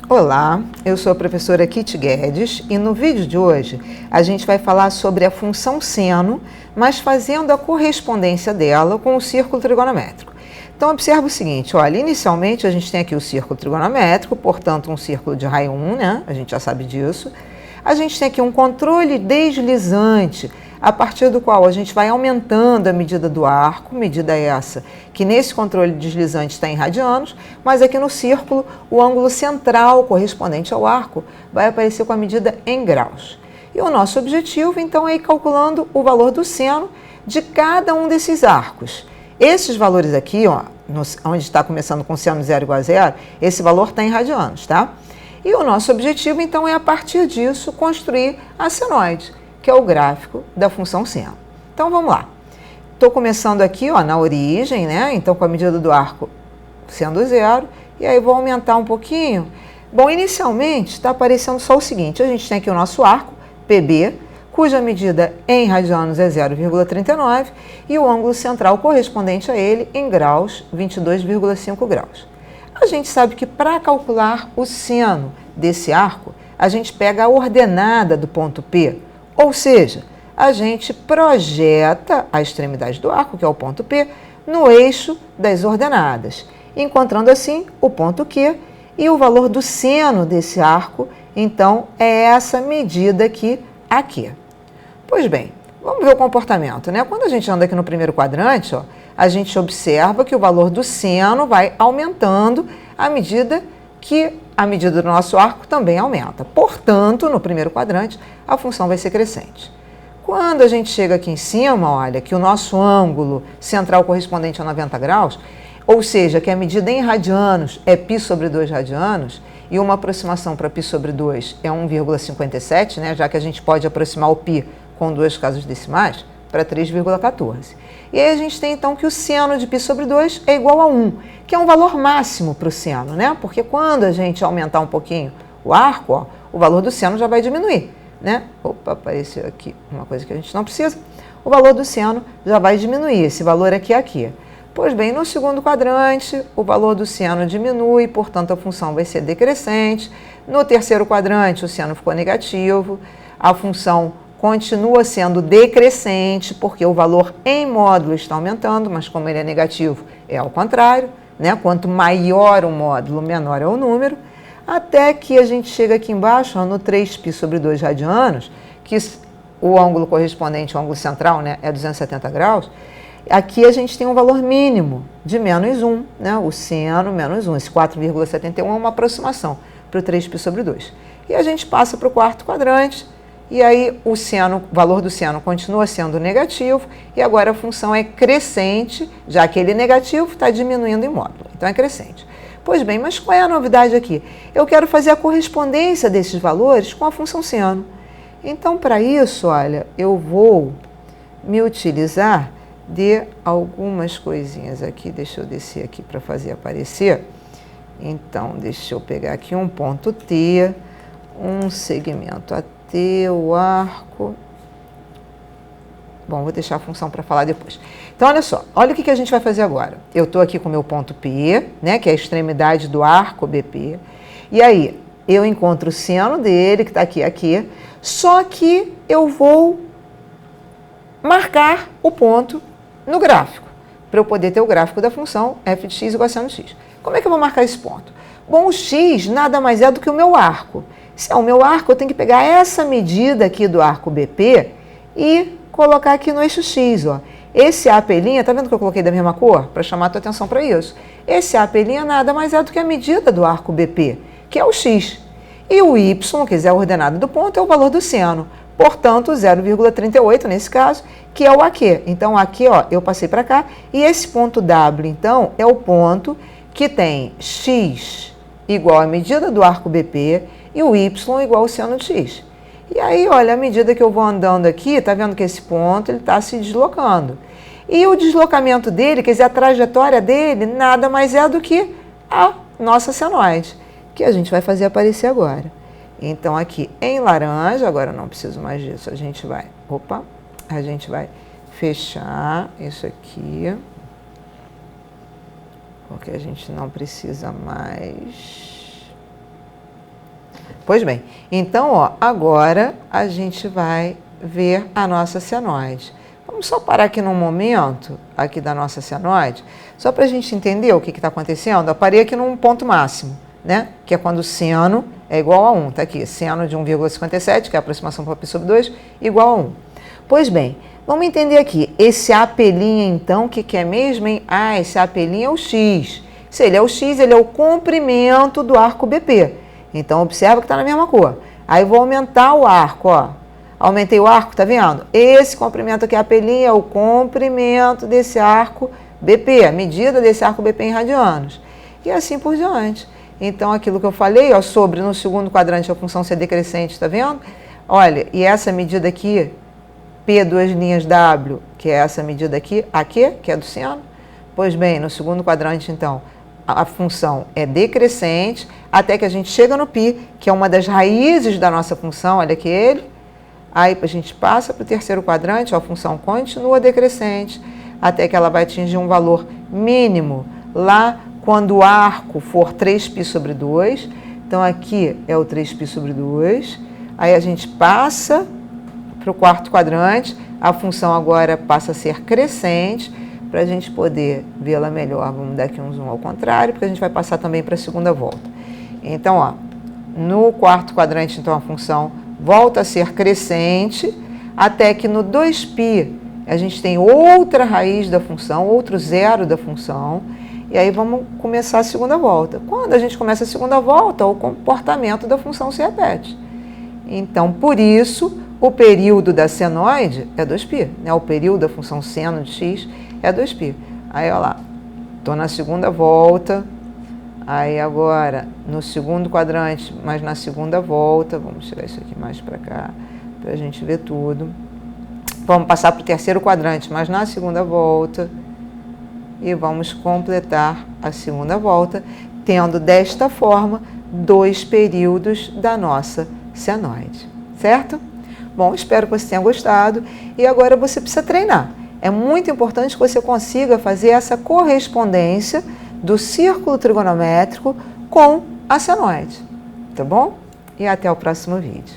Olá, eu sou a professora Kitty Guedes e no vídeo de hoje a gente vai falar sobre a função seno, mas fazendo a correspondência dela com o círculo trigonométrico. Então observa o seguinte, olha, inicialmente a gente tem aqui o círculo trigonométrico, portanto um círculo de raio 1, né? A gente já sabe disso. A gente tem aqui um controle deslizante, a partir do qual a gente vai aumentando a medida do arco, medida essa que nesse controle deslizante está em radianos, mas aqui no círculo o ângulo central correspondente ao arco vai aparecer com a medida em graus. E o nosso objetivo então é ir calculando o valor do seno de cada um desses arcos. Esses valores aqui, ó, onde está começando com seno 0 igual a 0, esse valor está em radianos, tá? E o nosso objetivo então é a partir disso construir a senoide, que é o gráfico da função seno. Então vamos lá. Estou começando aqui ó, na origem, né? Então com a medida do arco sendo 0, e aí vou aumentar um pouquinho. Bom, inicialmente está aparecendo só o seguinte, a gente tem aqui o nosso arco, PB, cuja medida em radianos é 0,39 e o ângulo central correspondente a ele em graus, 22,5 graus. A gente sabe que para calcular o seno desse arco, a gente pega a ordenada do ponto P, ou seja, a gente projeta a extremidade do arco, que é o ponto P, no eixo das ordenadas, encontrando assim o ponto Q e o valor do seno desse arco, então, é essa medida aqui, AQ. Pois bem, vamos ver o comportamento, né? Quando a gente anda aqui no primeiro quadrante, ó, a gente observa que o valor do seno vai aumentando à medida que a medida do nosso arco também aumenta. Portanto, no primeiro quadrante, a função vai ser crescente. Quando a gente chega aqui em cima, olha, que o nosso ângulo central correspondente a 90 graus, ou seja, que a medida em radianos é π sobre 2 radianos, e uma aproximação para π sobre 2 é 1,57, né, já que a gente pode aproximar o π com 2 casas decimais, para 3,14. E aí a gente tem então que o seno de π sobre 2 é igual a 1, que é um valor máximo para o seno, né? Porque quando a gente aumentar um pouquinho o arco, ó, o valor do seno já vai diminuir, né? Opa, apareceu aqui uma coisa que a gente não precisa. O valor do seno já vai diminuir, esse valor aqui é aqui. Pois bem, no segundo quadrante, o valor do seno diminui, portanto a função vai ser decrescente. No terceiro quadrante, o seno ficou negativo, a função continua sendo decrescente, porque o valor em módulo está aumentando, mas como ele é negativo, é ao contrário, né? Quanto maior o módulo, menor é o número, até que a gente chega aqui embaixo, ó, no 3π sobre 2 radianos, que o ângulo correspondente ao ângulo central, né, é 270 graus, aqui a gente tem um valor mínimo de menos 1, né? O seno menos 1, esse 4,71 é uma aproximação para o 3π sobre 2. E a gente passa para o quarto quadrante, e aí o valor do seno continua sendo negativo, e agora a função é crescente, já que ele é negativo, está diminuindo em módulo, então é crescente. Pois bem, mas qual é a novidade aqui? Eu quero fazer a correspondência desses valores com a função seno. Então, para isso, olha, eu vou me utilizar de algumas coisinhas aqui, deixa eu descer aqui para fazer aparecer. Então, deixa eu pegar aqui um ponto T, um segmento AT, o arco. Bom, vou deixar a função para falar depois. Então, olha só, olha o que a gente vai fazer agora. Eu estou aqui com o meu ponto P, né, que é a extremidade do arco BP, e aí eu encontro o seno dele, que está aqui, só que eu vou marcar o ponto no gráfico, para eu poder ter o gráfico da função f de x igual a seno de x. Como é que eu vou marcar esse ponto? Bom, o x nada mais é do que o meu arco. Se é o meu arco, eu tenho que pegar essa medida aqui do arco BP e colocar aqui no eixo x, ó. Esse AP', tá vendo que eu coloquei da mesma cor? Para chamar a tua atenção para isso. Esse AP' nada mais é do que a medida do arco BP, que é o x. E o y, quer dizer, a ordenada do ponto, é o valor do seno. Portanto, 0,38 nesse caso, que é o AQ. Então, aqui, ó, eu passei para cá. E esse ponto W, então, é o ponto que tem x igual à medida do arco BP e o y igual ao seno de x. E aí, olha, à medida que eu vou andando aqui, tá vendo que esse ponto ele está se deslocando. E o deslocamento dele, quer dizer, a trajetória dele, nada mais é do que a nossa senoide, que a gente vai fazer aparecer agora. Então, aqui em laranja, agora eu não preciso mais disso, a gente vai fechar isso aqui, porque a gente não precisa mais Pois bem, então, ó, agora a gente vai ver a nossa senoide. Vamos só parar aqui num momento, aqui da nossa senoide, só para a gente entender o que está acontecendo. Eu parei aqui num ponto máximo, né? Que é quando o seno é igual a 1. Está aqui, seno de 1,57, que é a aproximação para π/2, igual a 1. Pois bem, vamos entender aqui. Esse AP', então, o que é mesmo, hein? Ah, esse AP' é o X. Se ele é o X, ele é o comprimento do arco BP. Então, observa que está na mesma cor. Aí, vou aumentar o arco, ó. Aumentei o arco, tá vendo? Esse comprimento aqui, AP' é o comprimento desse arco BP, a medida desse arco BP em radianos. E assim por diante. Então, aquilo que eu falei, ó, sobre no segundo quadrante a função ser decrescente, tá vendo? Olha, e essa medida aqui, P2'W, que é essa medida aqui, AQ, que é do seno. Pois bem, no segundo quadrante, então, a função é decrescente, até que a gente chega no π, que é uma das raízes da nossa função, olha aqui ele. Aí a gente passa para o terceiro quadrante, ó, a função continua decrescente, até que ela vai atingir um valor mínimo lá quando o arco for 3π/2. Então, aqui é o 3π/2. Aí a gente passa para o quarto quadrante, a função agora passa a ser crescente. Para a gente poder vê-la melhor, vamos dar aqui um zoom ao contrário, porque a gente vai passar também para a segunda volta. Então, ó, no quarto quadrante, então, a função volta a ser crescente, até que no 2π a gente tem outra raiz da função, outro zero da função, e aí vamos começar a segunda volta. Quando a gente começa a segunda volta, o comportamento da função se repete. Então, por isso, o período da senoide é 2π, né? O período da função seno de x é 2π. Aí, olha lá, estou na segunda volta, aí agora no segundo quadrante, mas na segunda volta, vamos tirar isso aqui mais para cá, para a gente ver tudo. Vamos passar para o terceiro quadrante, mas na segunda volta, e vamos completar a segunda volta, tendo desta forma 2 períodos da nossa senoide, certo? Bom, espero que você tenha gostado e agora você precisa treinar. É muito importante que você consiga fazer essa correspondência do círculo trigonométrico com a senoide, tá bom? E até o próximo vídeo.